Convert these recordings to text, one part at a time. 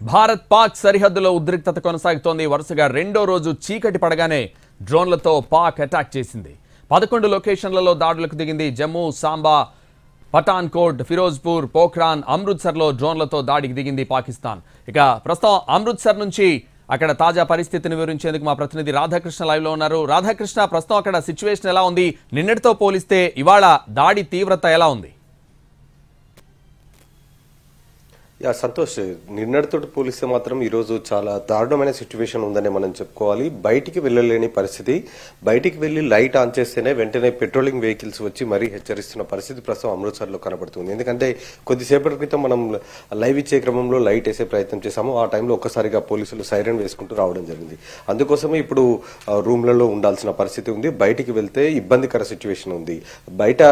భారత్ పాక్ సరిహద్దులో ఉద్రిక్తత కొనసాగుతోంది. వరుసగా రెండో రోజు చీకటి పడగానే డ్రోన్లతో పాక్ అటాక్ చేసింది. 11 లొకేషన్లలో దాడులకు దిగింది. జమ్మూ, సాంబా, పఠాన్కోట్, ఫిరోజ్పూర్, పోఖ్రాన్, అమృత్సర్లో డ్రోన్లతో దాడికి దిగింది పాకిస్తాన్. ఇక ప్రస్తుతం అమృత్సర్ నుంచి అక్కడ తాజా పరిస్థితిని వివరించేందుకు మా ప్రతినిధి రాధాకృష్ణ లైవ్ లో ఉన్నారు. రాధాకృష్ణ, ప్రస్తుతం అక్కడ సిచ్యువేషన్ ఎలా ఉంది? నిన్నటితో పోలిస్తే ఇవాళ దాడి తీవ్రత ఎలా ఉంది? సంతోష్, నిన్నటితో పోలిస్తే మాత్రం ఈరోజు చాలా దారుణమైన సిచ్యువేషన్ ఉందని మనం చెప్పుకోవాలి. బయటికి వెళ్ళలేని పరిస్థితి. బయటికి వెళ్లి లైట్ ఆన్ చేస్తేనే వెంటనే పెట్రోలింగ్ వెహికల్స్ వచ్చి మరీ హెచ్చరిస్తున్న పరిస్థితి ప్రస్తుతం అమృత్సర్ లో కనబడుతుంది. ఎందుకంటే కొద్దిసేపటి క్రితం మనం లైవ్ ఇచ్చే క్రమంలో లైట్ వేసే ప్రయత్నం చేశాము. ఆ టైంలో ఒక్కసారిగా పోలీసులు సైరన్ వేసుకుంటూ రావడం జరిగింది. అందుకోసమే ఇప్పుడు రూమ్లలో ఉండాల్సిన పరిస్థితి ఉంది. బయటికి వెళ్తే ఇబ్బందికర సిచ్యువేషన్ ఉంది. బయట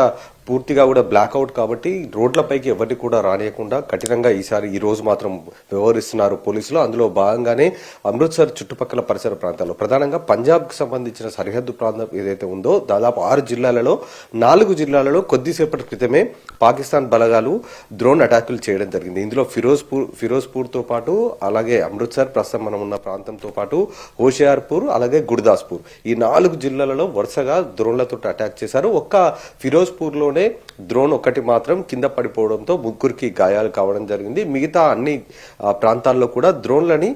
పూర్తిగా కూడా బ్లాక్అవుట్ కాబట్టి రోడ్లపైకి ఎవరిని కూడా రానియకుండా కఠినంగా ఈ రోజు మాత్రం వ్యవహరిస్తున్నారు పోలీసులు. అందులో భాగంగానే అమృత్సర్ చుట్టుపక్కల పరిసర ప్రాంతాల్లో ప్రధానంగా పంజాబ్ కు సంబంధించిన సరిహద్దు ప్రాంతం ఏదైతే ఉందో దాదాపు 6 జిల్లాలలో 4 జిల్లాలలో కొద్దిసేపటి క్రితమే పాకిస్తాన్ బలగాలు డ్రోన్ అటాకులు చేయడం జరిగింది. ఇందులో ఫిరోజ్పూర్ తో పాటు అలాగే అమృత్సర్ ప్రస్తుతం మనం ఉన్న ప్రాంతంతో పాటు హోషియార్పూర్ అలాగే గుర్దాస్పూర్ ఈ 4 జిల్లాలలో వరుసగా డ్రోన్లతో అటాక్ చేశారు. ఒక్క ఫిరోజ్పూర్ లోనే డ్రోన్ ఒకటి మాత్రం కింద పడిపోవడంతో 3కి గాయాలు కావడం జరిగింది. మిగతా అన్ని ప్రాంతాల్లో కూడా డ్రోన్లని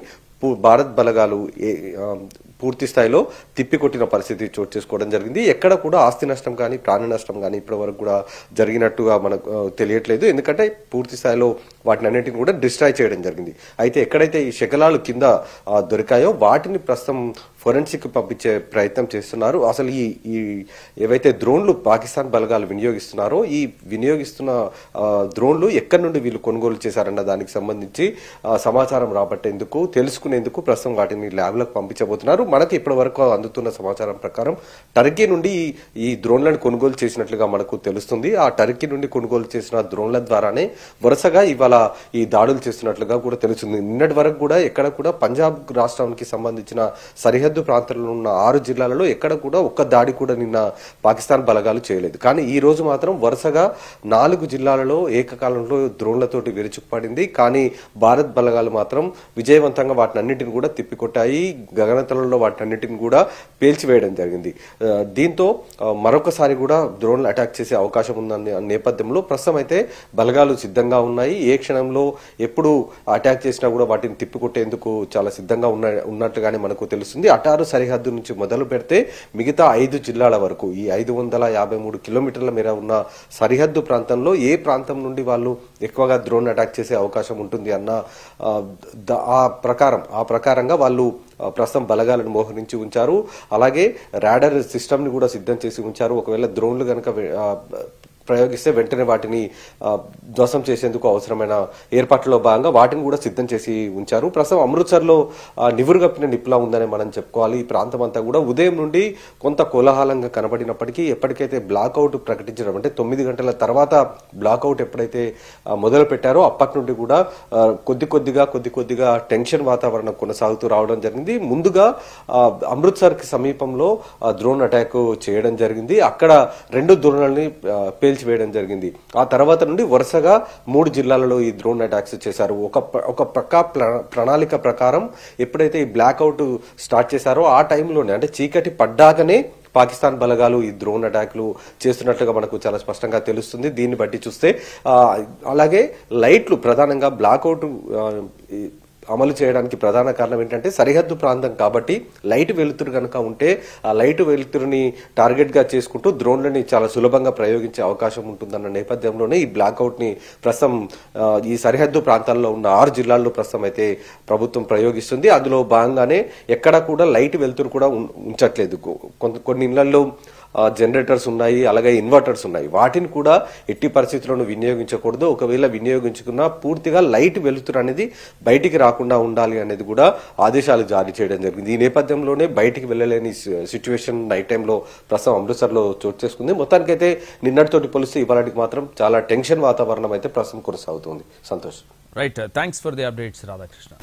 భారత్ బలగాలు పూర్తి స్థాయిలో తిప్పికొట్టిన పరిస్థితి చోటు చేసుకోవడం జరిగింది. ఎక్కడ కూడా ఆస్తి నష్టం కానీ ప్రాణ నష్టం కానీ ఇప్పటి వరకు కూడా జరిగినట్టుగా మనకు తెలియట్లేదు. ఎందుకంటే పూర్తి స్థాయిలో వాటిని అన్నింటిని కూడా డిస్ట్రాయ్ చేయడం జరిగింది. అయితే ఎక్కడైతే ఈ శకలాలు కింద దొరికాయో వాటిని ప్రస్తుతం ఫోరెన్సిక్ పంపించే ప్రయత్నం చేస్తున్నారు. అసలు ఈ ఏవైతే డ్రోన్లు పాకిస్తాన్ బలగాలు వినియోగిస్తున్నారో ఈ వినియోగిస్తున్న డ్రోన్లు ఎక్కడి నుండి వీళ్ళు కొనుగోలు చేశారన్న దానికి సంబంధించి సమాచారం రాబట్టేందుకు తెలుసుకునేందుకు ప్రస్తుతం వాటిని ల్యాబ్లకు పంపించబోతున్నారు. మనకు ఇప్పటి వరకు అందుతున్న సమాచారం ప్రకారం టర్కీ నుండి ఈ డ్రోన్లను కొనుగోలు చేసినట్లుగా మనకు తెలుస్తుంది. ఆ టర్కీ నుండి కొనుగోలు చేసిన డ్రోన్ల ద్వారానే వరుసగా ఇవాళ ఈ దాడులు చేస్తున్నట్లుగా కూడా తెలుస్తుంది. నిన్నటి వరకు కూడా ఎక్కడ కూడా పంజాబ్ రాష్ట్రానికి సంబంధించిన సరిహద్దు ప్రాంతాల్లో ఉన్న 6 జిల్లాలలో ఎక్కడ కూడా ఒక్క దాడి కూడా నిన్న పాకిస్తాన్ బలగాలు చేయలేదు. కానీ ఈ రోజు మాత్రం వరుసగా 4 జిల్లాలలో ఏకకాలంలో డ్రోన్లతోటి విరుచుకుపడింది. కానీ భారత్ బలగాలు మాత్రం విజయవంతంగా వాటిని అన్నింటిని కూడా తిప్పికొట్టాయి. గగనతలంలో వాటినన్నింటిని కూడా పేల్చివేయడం జరిగింది. దీంతో మరొకసారి కూడా డ్రోన్లు అటాక్ చేసే అవకాశం ఉందన్న నేపథ్యంలో ప్రస్తుతం అయితే బలగాలు సిద్ధంగా ఉన్నాయి. ఏ క్షణంలో ఎప్పుడు అటాక్ చేసినా కూడా వాటిని తిప్పికొట్టేందుకు చాలా సిద్ధంగా ఉన్నట్టుగానే మనకు తెలుస్తుంది. అటారు సరిహద్దు నుంచి మొదలు పెడితే మిగతా 5 జిల్లాల వరకు ఈ 553 కిలోమీటర్ల మేర ఉన్న సరిహద్దు ప్రాంతంలో ఏ ప్రాంతం నుండి వాళ్ళు ఎక్కువగా డ్రోన్ అటాక్ చేసే అవకాశం ఉంటుంది అన్న ఆ ప్రకారంగా వాళ్ళు ప్రస్తుతం బలగాలను మోహరించి ఉంచారు. అలాగే రాడార్ సిస్టమ్ ని కూడా సిద్ధం చేసి ఉంచారు. ఒకవేళ డ్రోన్లు కనుక ప్రయోగిస్తే వెంటనే వాటిని ధ్వంసం చేసేందుకు అవసరమైన ఏర్పాట్లలో భాగంగా వాటిని కూడా సిద్ధం చేసి ఉంచారు. ప్రస్తుతం అమృత్సర్ లో నివురుగప్పిన నిప్పులా ఉందని మనం చెప్పుకోవాలి. ఈ ప్రాంతం అంతా కూడా ఉదయం నుండి కొంత కోలాహలంగా కనబడినప్పటికీ ఎప్పటికైతే బ్లాక్అవుట్ ప్రకటించడం అంటే 9 గంటల తర్వాత బ్లాక్అవుట్ ఎప్పుడైతే మొదలు పెట్టారో అప్పటి నుండి కూడా కొద్ది కొద్దిగా టెన్షన్ వాతావరణం కొనసాగుతూ రావడం జరిగింది. ముందుగా అమృత్సర్ కి సమీపంలో డ్రోన్ అటాక్ చేయడం జరిగింది. అక్కడ 2 డ్రోన్లని పేల్చివేయడం జరిగింది. ఆ తర్వాత నుండి వరుసగా 3 జిల్లాలలో ఈ డ్రోన్ అటాక్స్ చేశారు. ఒక ప్రణాళిక ప్రకారం ఎప్పుడైతే ఈ బ్లాక్అవుట్ స్టార్ట్ చేశారో ఆ టైంలోనే అంటే చీకటి పడ్డాకనే పాకిస్తాన్ బలగాలు ఈ డ్రోన్ అటాక్లు చేస్తున్నట్లుగా మనకు చాలా స్పష్టంగా తెలుస్తుంది. దీన్ని బట్టి చూస్తే అలాగే లైట్లు ప్రధానంగా బ్లాక్అవుట్ అమలు చేయడానికి ప్రధాన కారణం ఏంటంటే సరిహద్దు ప్రాంతం కాబట్టి లైట్ వెలుతురు కనుక ఉంటే ఆ లైట్ వెలుతురుని టార్గెట్ గా చేసుకుంటూ డ్రోన్లని చాలా సులభంగా ప్రయోగించే అవకాశం ఉంటుందన్న నేపథ్యంలోనే ఈ బ్లాక్అవుట్ ని ప్రస్తుతం ఈ సరిహద్దు ప్రాంతాల్లో ఉన్న 6 జిల్లాల్లో ప్రస్తుతం అయితే ప్రభుత్వం ప్రయోగిస్తుంది. అందులో భాగంగానే ఎక్కడా కూడా లైట్ వెలుతురు కూడా ఉంచట్లేదు. కొన్ని ఇళ్లలో జనరేటర్స్ ఉన్నాయి, అలాగే ఇన్వర్టర్స్ ఉన్నాయి. వాటిని కూడా ఎట్టి పరిస్థితుల్లోనూ వినియోగించకూడదు. ఒకవేళ వినియోగించుకున్నా పూర్తిగా లైట్ వెలుతురు అనేది బయటికి రాకుండా ఉండాలి అనేది కూడా ఆదేశాలు జారీ చేయడం జరిగింది. ఈ నేపథ్యంలోనే బయటికి వెళ్ళలేని సిచ్యువేషన్ నైట్ టైంలో ప్రస్తుతం అమృత్సర్ లో చోటు చేసుకుంది. మొత్తానికైతే నిన్నటితోటి పోలిస్తే ఇవాళకి మాత్రం చాలా టెన్షన్ వాతావరణం అయితే ప్రస్తుతం కొనసాగుతుంది. Santosh. Right, thanks for the updates Radhakrishna.